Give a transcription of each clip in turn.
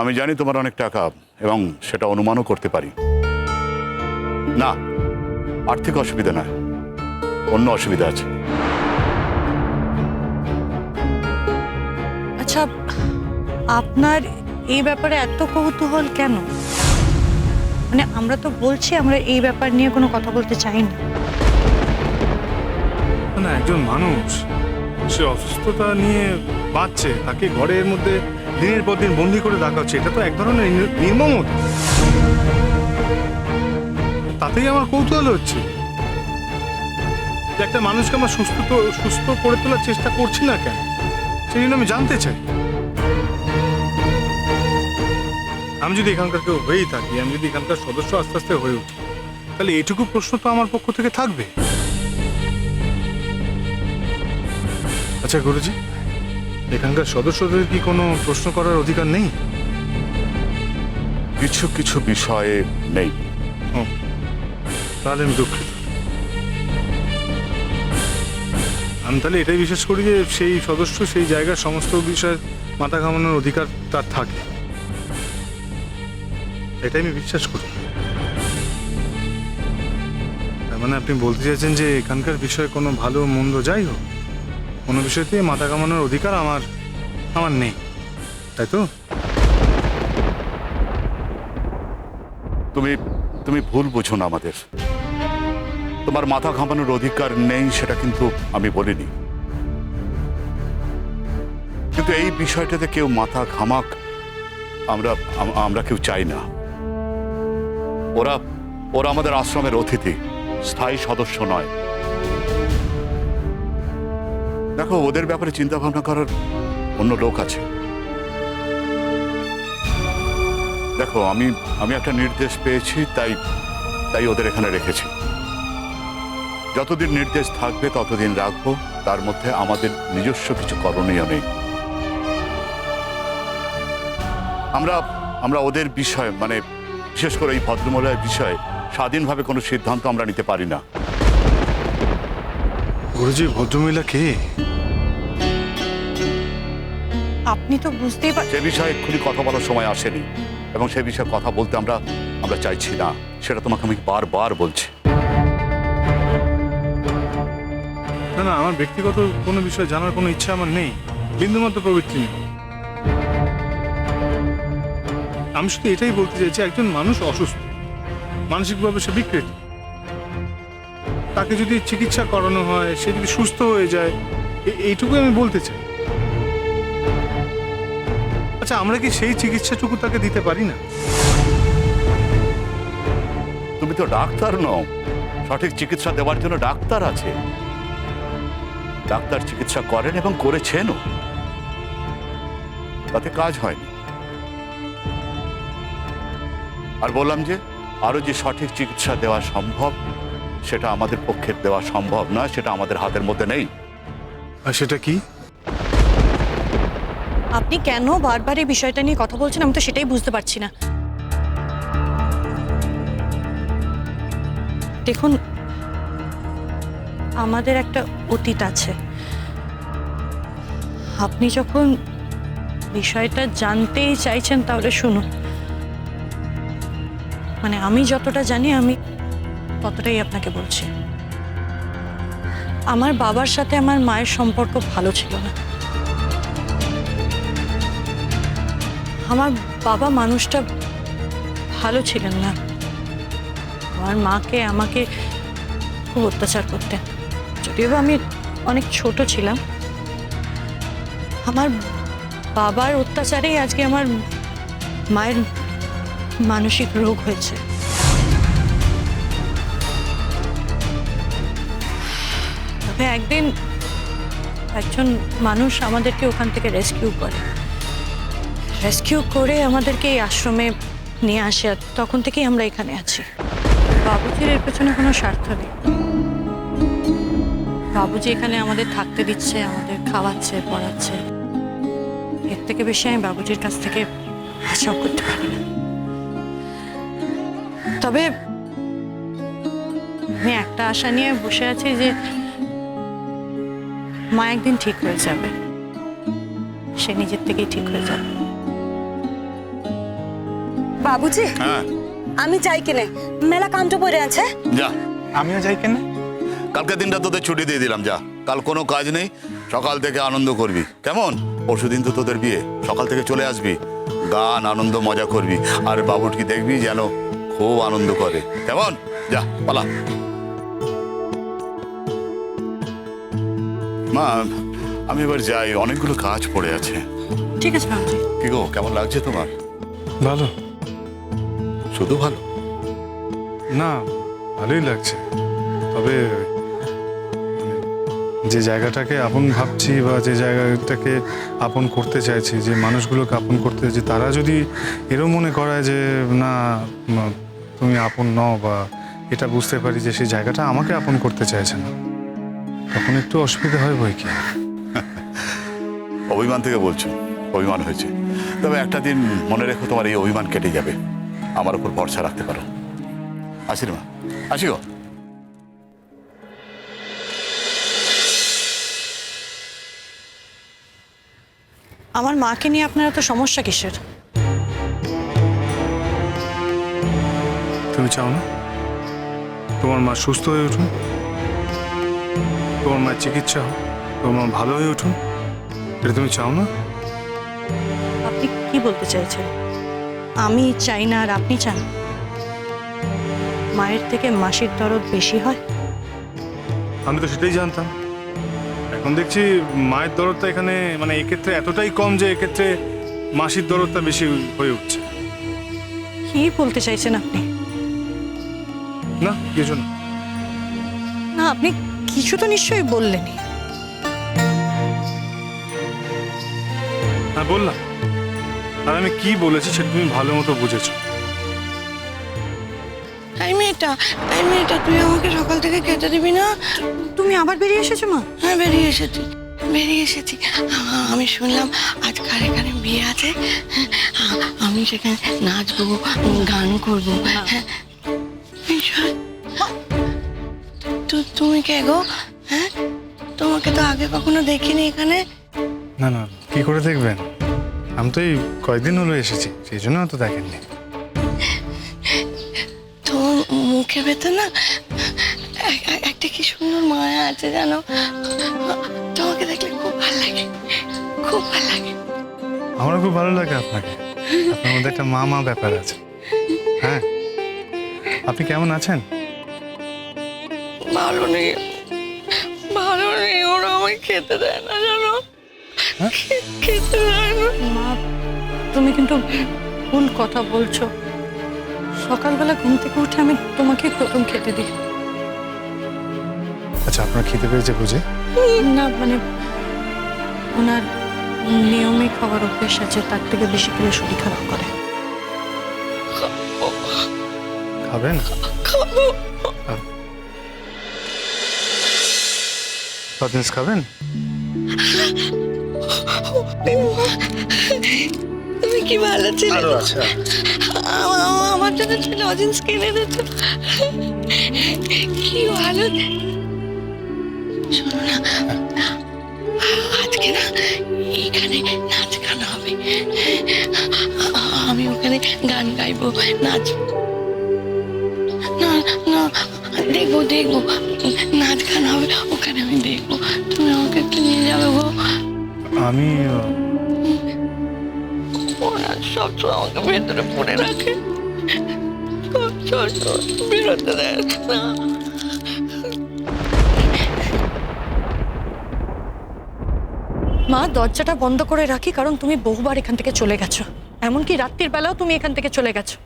আমি জানি তোমার অনেক টাকা এবং সেটা অনুমানও করতে পারি। না, আর্থিক অসুবিধা নয়, অন্য অসুবিধা আছে। আচ্ছা, আপনার এই ব্যাপারে এত কৌতূহল কেন? মানে আমরা তো বলছি আমরা এই ব্যাপার নিয়ে কোনো কথা বলতে চাই না। না, একজন মানুষ সে অসুস্থতা নিয়ে বাঁচছে, তাকে ঘরের মধ্যে দিনের পর দিন বন্দি করে রাখা হচ্ছে, এটা তো এক ধরনের নির্মমতা। তাতেই আমার কৌতূহল হচ্ছে যে একটা মানুষকে আমরা সুস্থ করে তোলার চেষ্টা করছি না কেন, সেই জন্য আমি জানতে চাই। আমি যদি এখানকার কেউ হয়েই থাকি, আমি যদি এখানকার সদস্য আস্তে আস্তে হয়ে উঠি, তাহলে এইটুকু প্রশ্ন তো আমার পক্ষ থেকে থাকবে। আচ্ছা গুরুজি, এখানকার সদস্যদের কি কোনো প্রশ্ন করার অধিকার নেই? কিছু কিছু বিষয়ে নেই। ও, তাহলে আমি দুঃখিত। আমি তাহলে এটাই বিশ্বাস করি যে সেই সদস্য সেই জায়গার সমস্ত বিষয়ে মাথা ঘামানোর অধিকার তার থাকে, এটাই আমি বিশ্বাস করি। তার মানে আপনি বলতে চাইছেন যে এখানকার বিষয়ে কোনো ভালো মন্দ যাই হোক, কোনো বিষয়তে মাথা ঘামানোর অধিকার আমার নেই, তাই তো? তুমি ভুল বুঝো না আমাদের। তোমার মাথা ঘামানোর অধিকার নেই সেটা কিন্তু আমি বলিনি, কিন্তু এই বিষয়টাতে কেউ মাথা ঘামাক আমরা কেউ চাই না। ওরা আমাদের আশ্রমের অতিথি, স্থায়ী সদস্য নয়। দেখো, ওদের ব্যাপারে চিন্তা ভাবনা করার অন্য লোক আছে। দেখো, আমি একটা নির্দেশ পেয়েছি, তাই ওদের এখানে রেখেছি। যতদিন নির্দেশ থাকবে ততদিন রাখবো, তার মধ্যে আমাদের নিজস্ব কিছু করণীয় নেই। আমরা ওদের বিষয়ে, মানে বিশেষ করে এই ভদ্রমহিলার বিষয়ে স্বাধীনভাবে কোনো সিদ্ধান্ত আমরা নিতে পারি না। গুরুজি, ভদ্রমহিলা কে? আপনি তো বুঝতেই সে বিষয়ে এক্ষুনি কথা বলার সময় আসেনি, এবং সে বিষয়ে কথা বলতে আমরা চাইছি না, সেটা তোমাকে আমি বারবার বলছি। না, আমার ব্যক্তিগত কোনো বিষয়ে জানার কোনো ইচ্ছা আমার নেই, বিন্দুমাত্র প্রবৃত্তি নেই। আমি শুধু এটাই বলতে চাইছি, একজন মানুষ অসুস্থ, মানসিকভাবে সে বিকৃত, তাকে যদি চিকিৎসা করানো হয়, সে যদি সুস্থ হয়ে যায়, এইটুকু আমি বলতে চাই। আচ্ছা, আমরা কি সেই চিকিৎসাটুকু তাকে দিতে পারি না? তুমি তো ডাক্তার নও, সঠিক চিকিৎসা দেওয়ার জন্য ডাক্তার আছে। ডাক্তার চিকিৎসা করেন এবং করেছেনও, তাতে কাজ হয়নি। আর বললাম যে আরো যে সঠিক চিকিৎসা দেওয়া সম্ভব, সেটা আমাদের পক্ষে দেওয়া সম্ভব নয়, সেটা আমাদের হাতের মধ্যে নেই। আর সেটা কি? আপনি কেন বারবার এই বিষয়টা নিয়ে কথা বলছেন আমি তো সেটাই বুঝতে পারছি না। দেখুন, আমাদের একটা অতীত আছে। আপনি যখন বিষয়টা জানতেই চাইছেন তাহলে শুনুন। মানে আমি যতটা জানি আমি ততটাই আপনাকে বলছি। আমার বাবার সাথে আমার মায়ের সম্পর্ক ভালো ছিল না। আমার বাবা মানুষটা ভালো ছিলেন না। আমার মাকে আমাকে খুব অত্যাচার করতেন। যদিও আমি অনেক ছোট ছিলাম, আমার বাবার অত্যাচারেই আজকে আমার মায়ের মানসিক রোগ হয়েছে। তবে একদিন একজন মানুষ আমাদেরকে ওখান থেকে রেস্কিউ করে আমাদেরকে এই আশ্রমে নিয়ে আসে, আর তখন থেকেই আমরা এখানে আছি। বাবুজির এর পেছনে কোনো স্বার্থ নেই। বাবুজি এখানে আমাদের থাকতে দিচ্ছে, আমাদের খাওয়াচ্ছে, পড়াচ্ছে। এর থেকে বেশি আমি বাবুজির কাছ থেকে আশাও করতে পারি না। তবে আমি একটা আশা নিয়ে বসে আছি যে মা একদিন ঠিক হয়ে যাবে, সে নিজের থেকেই ঠিক হয়ে যাবে। বাবুজি হ্যাঁ আমি যাই কিনে মেলা কাণ্ড পড়ে আছে। যা, আমিও যাই কেন? কালকে দিনটা তোদের ছুটি দিয়ে দিলাম, যা। কাল কোনো কাজ নেই, সকাল থেকে আনন্দ করবি, কেমন? পরশুদিন তো তোদের বিয়ে, সকাল থেকে চলে আসবি, গান আনন্দ মজা করবি, আর বাবুটকি দেখবি যেন খুব আনন্দ করে, কেমন? যা, পালা। মা, আমি এবার যাই, অনেকগুলো কাজ পড়ে আছে। ঠিক আছে বাবুজি। কি গো, কেমন লাগছে তোমার? ভালো শুধু ভালো? না, ভালোই লাগছে। তবে যে জায়গাটাকে আপন ভাবছি বা যে জায়গাটাকে আপন করতে চাইছি, যে মানুষগুলোকে আপন করতে চাইছি, তারা যদি এরও মনে করায় যে না তুমি আপন নও, বা এটা বুঝতে পারি যে সেই জায়গাটা আমাকে আপন করতে চাইছে না, তখন একটু অসুবিধা হয় বই কি। অভিমান থেকে বলছো? অভিমান হয়েছে, তবে একটা দিন মনে রেখো, তোমার এই অভিমান কেটে যাবে, আমার উপর ভরসা রাখতে পারো। আসি রে মা, আসি গো। আমার মাকে নিয়ে আপনার এত সমস্যা কিসের? তুমি চাও না তোমার মা সুস্থ হয়ে উঠুন, তোমার মায়ের চিকিৎসা হোক, তোমার মা ভালো হয়ে উঠুন? এটা তুমি চাও না? আপনি কি বলতে চাইছেন? আমি চাই না আর আপনি চান? মায়ের থেকে মাসির দরদ বেশি হয়? আমি তো সেটাই জানতাম। এখন দেখছি মায়ের দরদটা এখানে মানে এক্ষেত্রে এতটাই কম যে এক্ষেত্রে মাসির দরদটা বেশি হয়ে উঠছে। কি বলতে চাইছেন আপনি? না, কিছু না। না, আপনি কিছু তো নিশ্চয়ই বললেনই। হ্যাঁ, বললাম। আর আমি কি বলেছি সেটা তুমি ভালো মতো বুঝেছো। এই মেয়েটা তুই আমাকে সকাল থেকে খেতে দিবি না? তুমি আবার বেরিয়ে এসেছো মা? হ্যাঁ, বেরিয়ে এসেছি। আমি শুনলাম আজ কার এখানে বিয়ে আছে, আমি সেখানে নাচবো, গান করবো। হ্যাঁ, তুমি কে গো? হ্যাঁ, তোমাকে তো আগে কখনো দেখিনি এখানে। না না, কি করে দেখবেন? আমি তো এই কয়েকদিন হলো এসেছি, সেই জন্য অত দেখেননি। তোর মুখের ভেতর না একটা কি সুন্দর মায়া আছে জানো, তোমাকে দেখলে খুব ভালো লাগে, খুব ভালো লাগে। আমারও খুব ভালো লাগে আপনাকে, আপনার মধ্যে একটা মা মা ব্যাপার আছে। হ্যাঁ, আপনি কেমন আছেন? ভালো নেই, ওরা আমায় খেতে দেয় না জানো, খেতে দেয় না। মা, তুমি কিন্তু ভুল কথা বলছো। সকালবেলা ঘুম থেকে উঠে আমি তোমাকে প্রথম খেতে দিই। আচ্ছা, আপনার খেতে পেয়েছে বুঝে? না মানে ওনার নিয়মে খাবার অভ্যেস আছে, তার থেকে বেশি করে শরীর খারাপ করে। খাবেন? খাবো। লজেন্স খাবেন? তুমি কি ভালো ছিলে? আচ্ছা, আমার জন্য ছিল অজিন্স কিনে দিত, কি ভালো। শোনো না, আজকে না এখানে নাচ গান হবে, আমি ওখানে গান গাইবো, নাচবো। না না, দেখবো নাচ গান হবে ওখানে, আমি দেখবো। তুমি আমাকে একটু নিয়ে যাবে গো? আমি ওরা সবসময় আমাকে ভেতরে পড়ে রাখে, বেরোতে দেয় না। মা, দরজাটা বন্ধ করে রাখি, কারণ তুমি বহুবার এখান থেকে চলে গেছো, এমনকি রাত্রির বেলাও তুমি এখান থেকে চলে গেছো।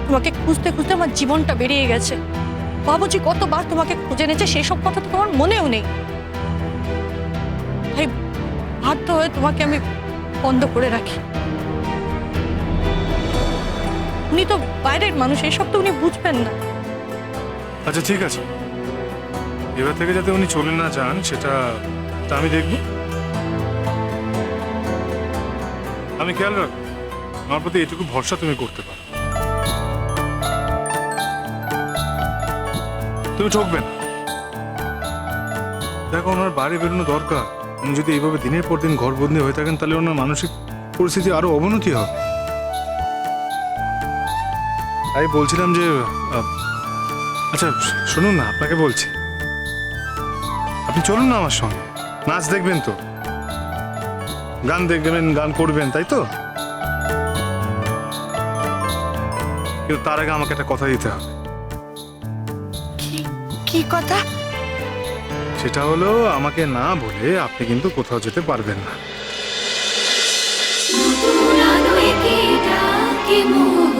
তোমাকে খুঁজতে খুঁজতে আমার জীবনটা বেরিয়ে গেছে। বাবুজি কতবার তোমাকে খুঁজে এনেছে, সেসব কথা তো তোমার মনেও নেই। তাই বাধ্য হয়ে তোমাকে আমি বন্ধ করে রাখি। উনি তো বাইরের মানুষ, এসব তো উনি বুঝবেন না। আচ্ছা ঠিক আছে, এবার থেকে যাতে উনি চলে না যান সেটা আমি দেখব। আমি খেয়াল রাখবো, আমার প্রতি এটুকু ভরসা তুমি করতে পারো। তুমি ঠকবে না। দেখো, ওনার বাড়ি বেরোনো দরকার। উনি যদি এইভাবে দিনের পর দিন ঘরবন্দি হয়ে থাকেন, তাহলে ওনার মানসিক পরিস্থিতি আরো অবনতি হবে। তাই বলছিলাম যে আচ্ছা শুনুন না, আপনাকে বলছি, আপনি চলুন না আমার সঙ্গে, নাচ দেখবেন তো, গান দেখবেন, গান করবেন, তাই তো? কিন্তু তার আগে আমাকে একটা কথা দিতে হবে। কি কথা? সেটা হলো, আমাকে না বলে আপনি কিন্তু কোথাও যেতে পারবেন না। কি ডাকে মোহ